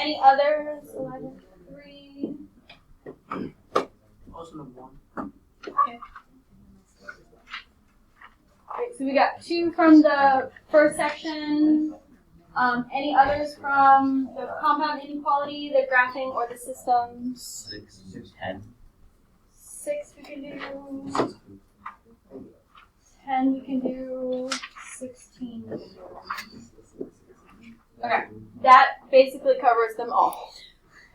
Any others? 11, 3. Also number 1. Okay. Great, so we got 2 from the first section. Any others from the compound inequality, the graphing, or the systems? 6, 10. 6 we can do. 10 we can do. 16. Okay, that basically covers them all.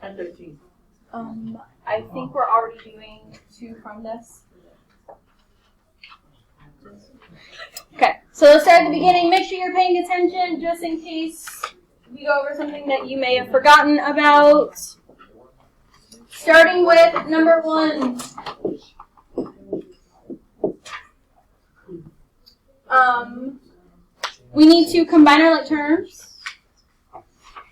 And 13. I think we're already doing 2 from this. Okay, so let's start at the beginning. Make sure you're paying attention just in case we go over something that you may have forgotten about. Starting with number 1. We need to combine our like terms.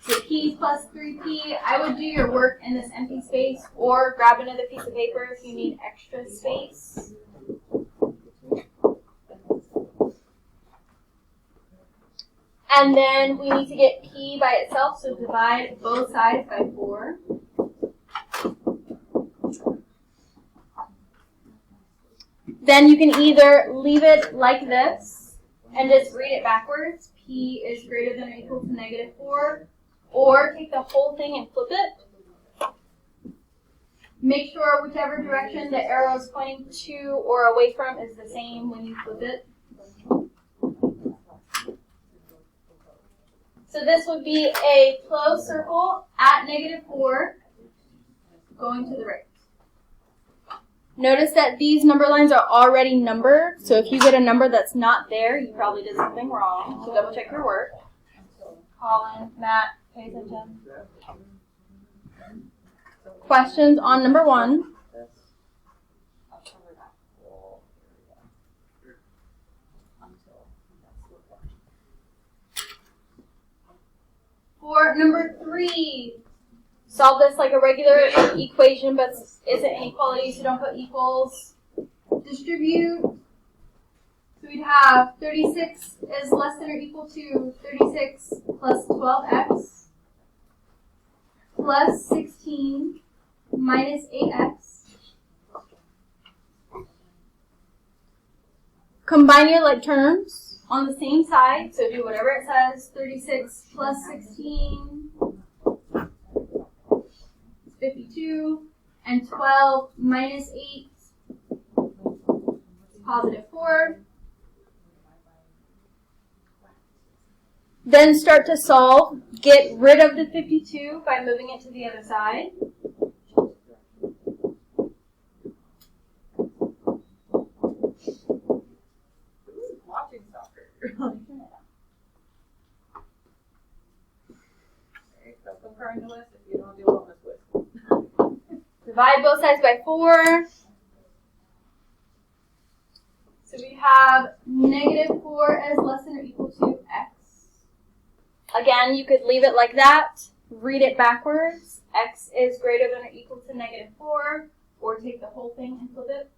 So p plus 3p. I would do your work in this empty space or grab another piece of paper if you need extra space. And then we need to get p by itself, so divide both sides by 4. Then you can either leave it like this and just read it backwards. P is greater than or equal to -4. Or take the whole thing and flip it. Make sure whichever direction the arrow is pointing to or away from is the same when you flip it. So this would be a closed circle at -4 going to the right. Notice that these number lines are already numbered, so if you get a number that's not there, you probably did something wrong. So double check your work. Colin, Matt, pay attention. Questions on number 1? For number 3, solve this like a regular equation, but it's an inequality, so don't put equals. Distribute. So we'd have 36 is less than or equal to 36 plus 12x plus 16 minus 8x. Combine your like terms on the same side, so do whatever it says. 36 plus 16 is 52, and 12 minus 8 is +4. Then start to solve. Get rid of the 52 by moving it to the other side. Watching soccer. Stop comparing the list if you don't do well on this list. Divide both sides by 4. So we have -4 as less than or equal to x. Again, you could leave it like that, read it backwards. X is greater than or equal to -4, or take the whole thing and flip it.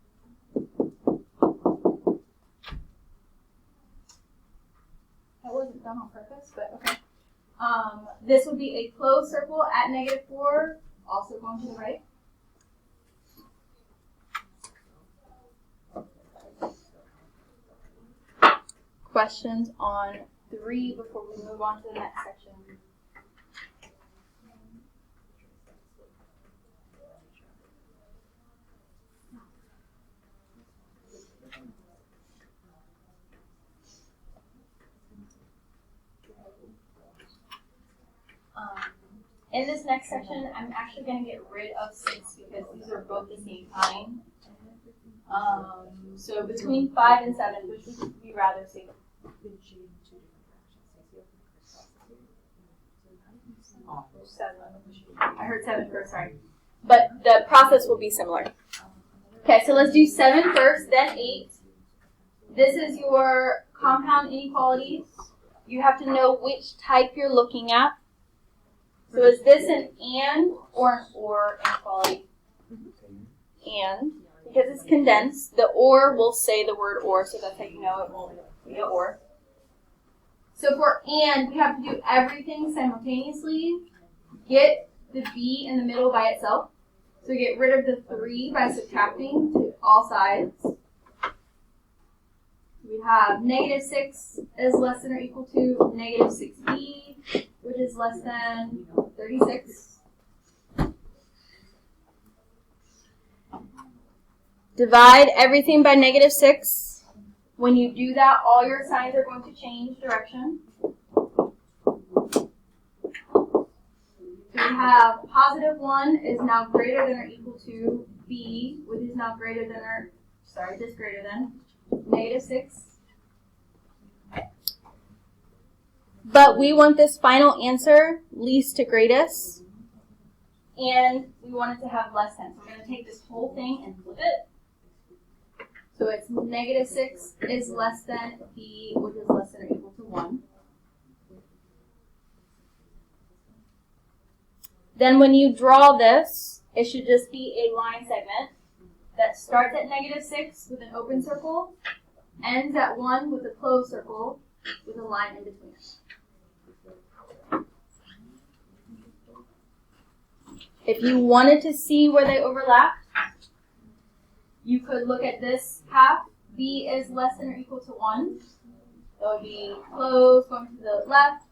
That wasn't done on purpose, but okay. This would be a closed circle at -4, also going to the right. Questions on 3 before we move on to the next section? In this next section, I'm actually going to get rid of 6 because these are both the same kind. So between 5 and 7, which would be rather safe? I heard 7 first, sorry. But the process will be similar. Okay, so let's do 7 first, then 8. This is your compound inequalities. You have to know which type you're looking at. So is this an and or an or inequality? And, because it's condensed, the or will say the word or, so that's how you know it won't be an or. So for and, we have to do everything simultaneously. get the b in the middle by itself. So get rid of the 3 by subtracting to all sides. We have -6 is less than or equal to -6b, which is less than 36. Divide everything by -6. When you do that, all your signs are going to change direction. So we have +1 is now greater than or equal to b, which is now greater than or, this greater than -6. But we want this final answer least to greatest, and we want it to have less than. So we're going to take this whole thing and flip it. So it's -6 is less than b, which is less than or equal to 1. Then when you draw this, it should just be a line segment that starts at -6 with an open circle, ends at 1 with a closed circle with a line in between it. If you wanted to see where they overlap, you could look at this half. B is less than or equal to 1. That would be closed, going to the left.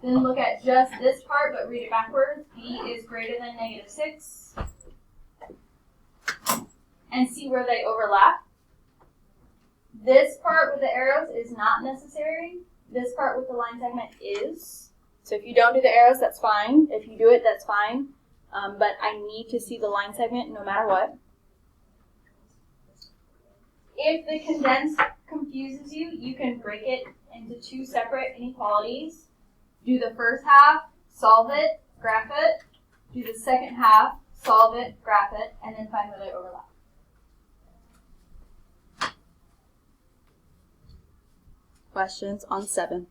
Then look at just this part, but read it backwards. B is greater than -6. And see where they overlap. This part with the arrows is not necessary. This part with the line segment is. So if you don't do the arrows, that's fine. If you do it, that's fine. But I need to see the line segment no matter what. If the condensed confuses you, you can break it into 2 separate inequalities. Do the first half, solve it, graph it. Do the second half, solve it, graph it, and then find where they overlap. Questions on 7?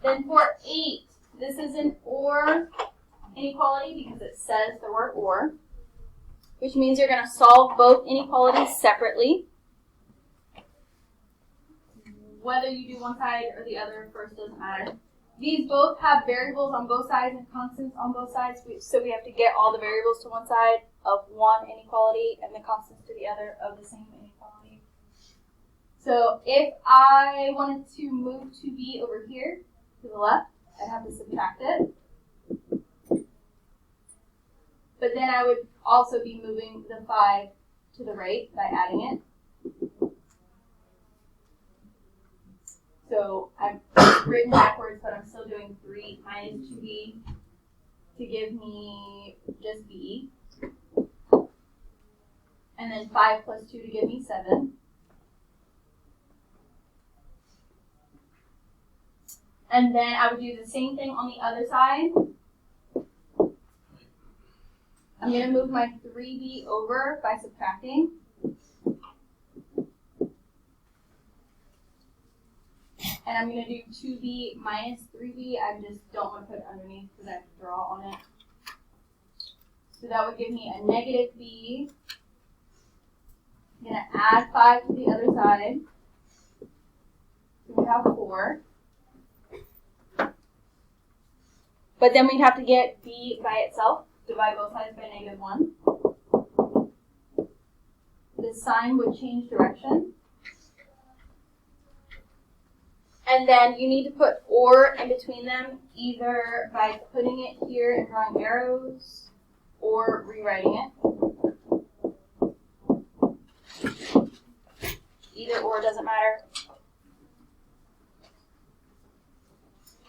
Then for 8, this is an OR inequality because it says the word OR, which means you're going to solve both inequalities separately. Whether you do one side or the other first doesn't matter. These both have variables on both sides and constants on both sides, so we have to get all the variables to one side of one inequality and the constants to the other of the same inequality. So if I wanted to move 2b over here to the left, I'd have to subtract it. But then I would also be moving the 5 to the right by adding it. So I've written backwards, but I'm still doing 3 minus 2b to give me just b. And then 5 plus 2 to give me 7. And then I would do the same thing on the other side. I'm going to move my 3b over by subtracting. And I'm going to do 2b minus 3b. I just don't want to put it underneath because I have to draw on it. So that would give me a negative b. I'm going to add 5 to the other side. So we have 4. But then we'd have to get b by itself. Divide both sides by -1. The sign would change direction. And then you need to put OR in between them, either by putting it here and drawing arrows, or rewriting it. Either or doesn't matter.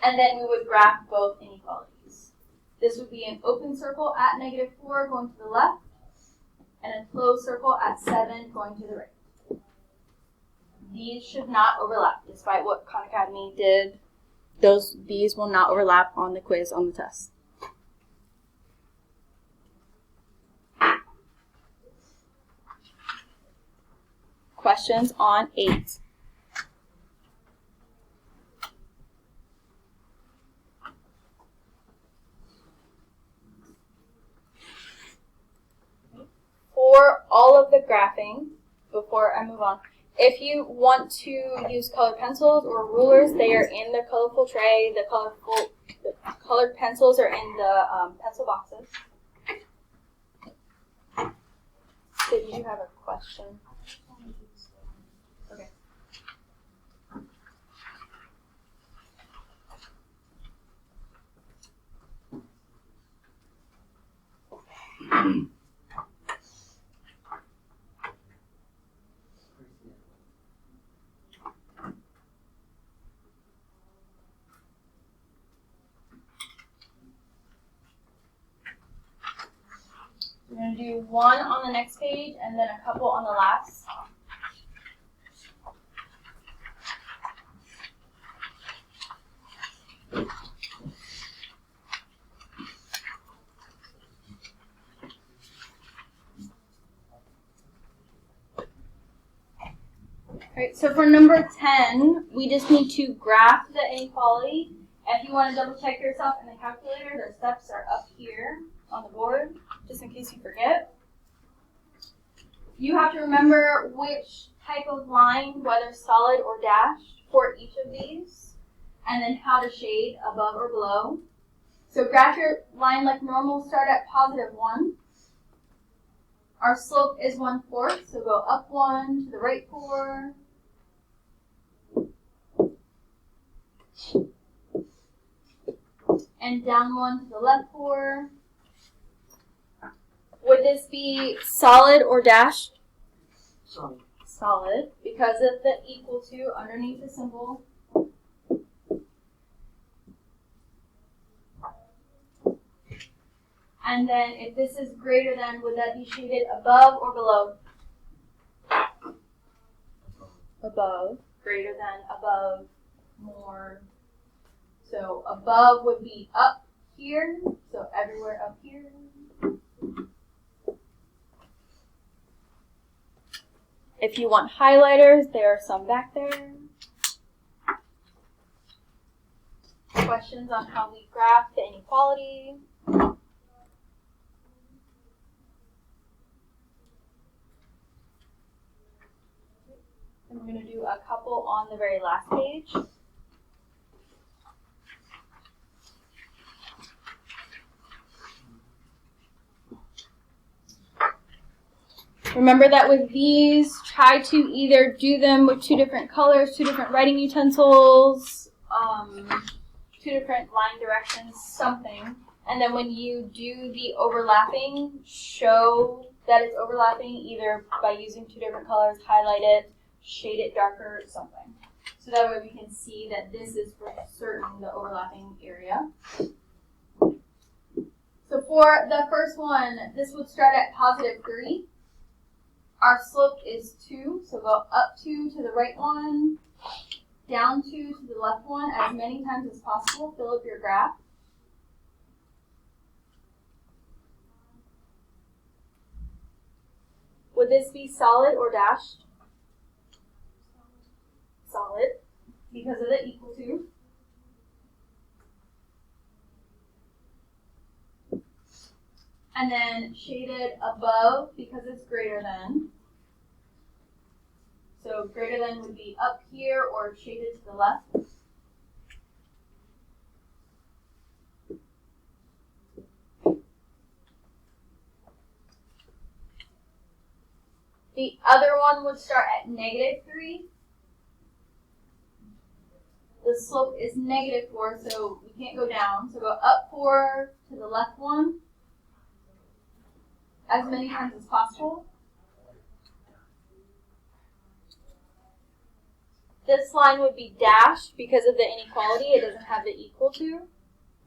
And then we would graph both inequalities. This would be an open circle at -4 going to the left, and a closed circle at 7 going to the right. These should not overlap, despite what Khan Academy did. These will not overlap on the quiz on the test. Questions on 8. with graphing, before I move on, if you want to use colored pencils or rulers, they are in the colorful tray. The colored pencils are in the pencil boxes. Did you have a question? Okay. We're going to do one on the next page and then a couple on the last. Alright, so for number 10, we just need to graph the inequality. If you want to double check yourself in the calculator, the steps are up here on the board, just in case you forget. You have to remember which type of line, whether solid or dashed, for each of these, and then how to shade above or below. So graph your line like normal, start at +1. Our slope is 1/4, so go up 1 to the right 4. And down 1 to the left 4. Would this be solid or dashed? Solid. Solid, because of the equal to underneath the symbol. And then if this is greater than, would that be shaded above or below? Above. Greater than, above, more. So above would be up here, so everywhere up here. If you want highlighters, there are some back there. Questions on how we graph the inequality? And we're going to do a couple on the very last page. Remember that with these, try to either do them with 2 different colors, 2 different writing utensils, 2 different line directions, something. And then when you do the overlapping, show that it's overlapping either by using 2 different colors, highlight it, shade it darker, something. So that way we can see that this is for certain the overlapping area. So for the first one, this would start at +3. Our slope is 2, so go up 2 to the right 1, down 2 to the left 1, as many times as possible. Fill up your graph. Would this be solid or dashed? Solid, because of the equal to. And then shaded above because it's greater than. So greater than would be up here or shaded to the left. The other one would start at -3. The slope is -4, so we can't go down. So go up 4 to the left 1. As many times as possible. This line would be dashed because of the inequality. It doesn't have the equal to.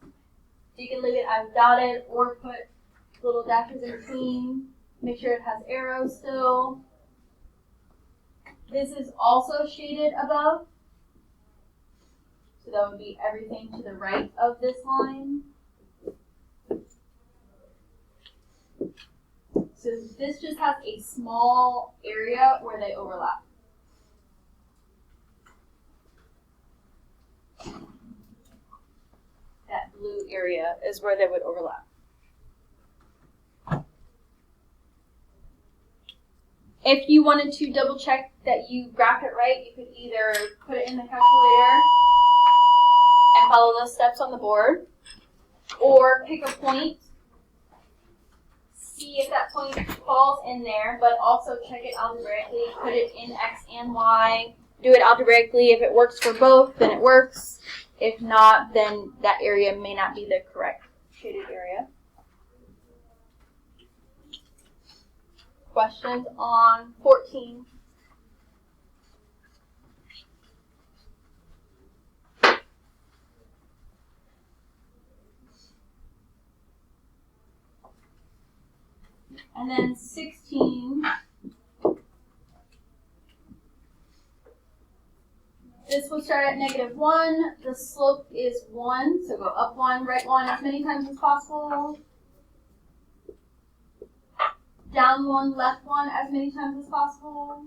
So you can leave it as dotted or put little dashes in between. Make sure it has arrows still. This is also shaded above. So that would be everything to the right of this line. So this just has a small area where they overlap. That blue area is where they would overlap. If you wanted to double check that you graphed it right, you could either put it in the calculator and follow those steps on the board, or pick a point, see if that point falls in there, but also check it algebraically, put it in X and Y, do it algebraically. If it works for both, then it works. If not, then that area may not be the correct shaded area. Questions on 14? And then 16, this will start at -1. The slope is 1, so go up 1, right 1 as many times as possible. Down 1, left 1 as many times as possible.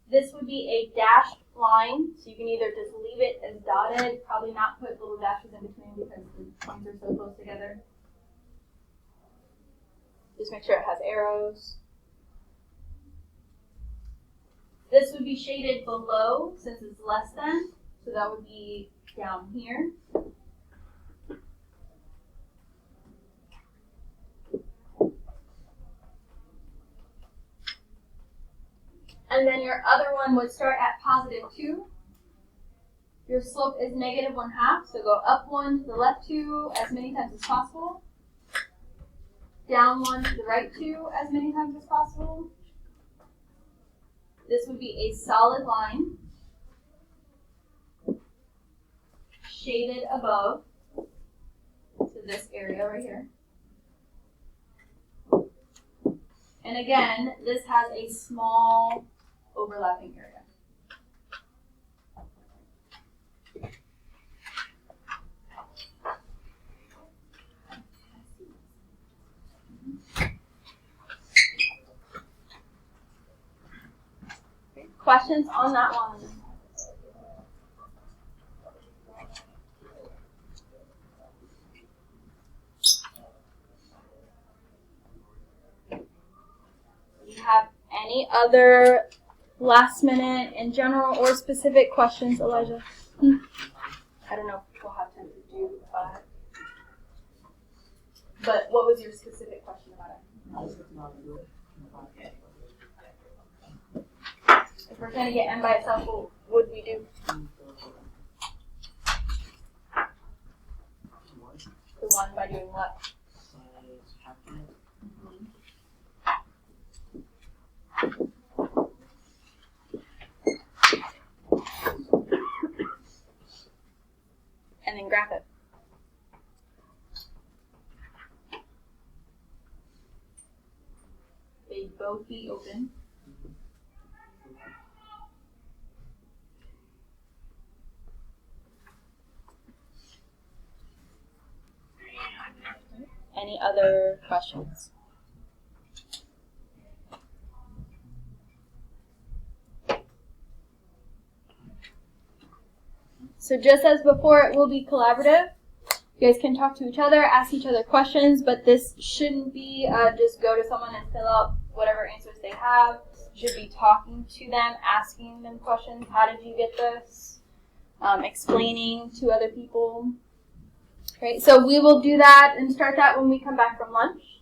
This would be a dashed line, so you can either just leave it as dotted, probably not put little dashes in between because the points are so close together. Just make sure it has arrows. This would be shaded below since it's less than, so that would be down here. And then your other one would start at +2. Your slope is -1/2, so go up 1 to the left 2 as many times as possible. Down 1 to the right 2 as many times as possible. This would be a solid line, shaded above, so this area right here. And again, this has a small overlapping area. Questions on that one? Do you have any other last minute in general or specific questions, Elijah? I don't know if we'll have time to do but what was your specific question about it? If we're going to get n by itself, what would we do? The 1 by doing what? And then graph it. They'd both be open. Any other questions? So just as before, it will be collaborative. You guys can talk to each other, ask each other questions, but this shouldn't be just go to someone and fill out whatever answers they have. You should be talking to them, asking them questions. How did you get this? Explaining to other people. Great. So we will do that and start that when we come back from lunch.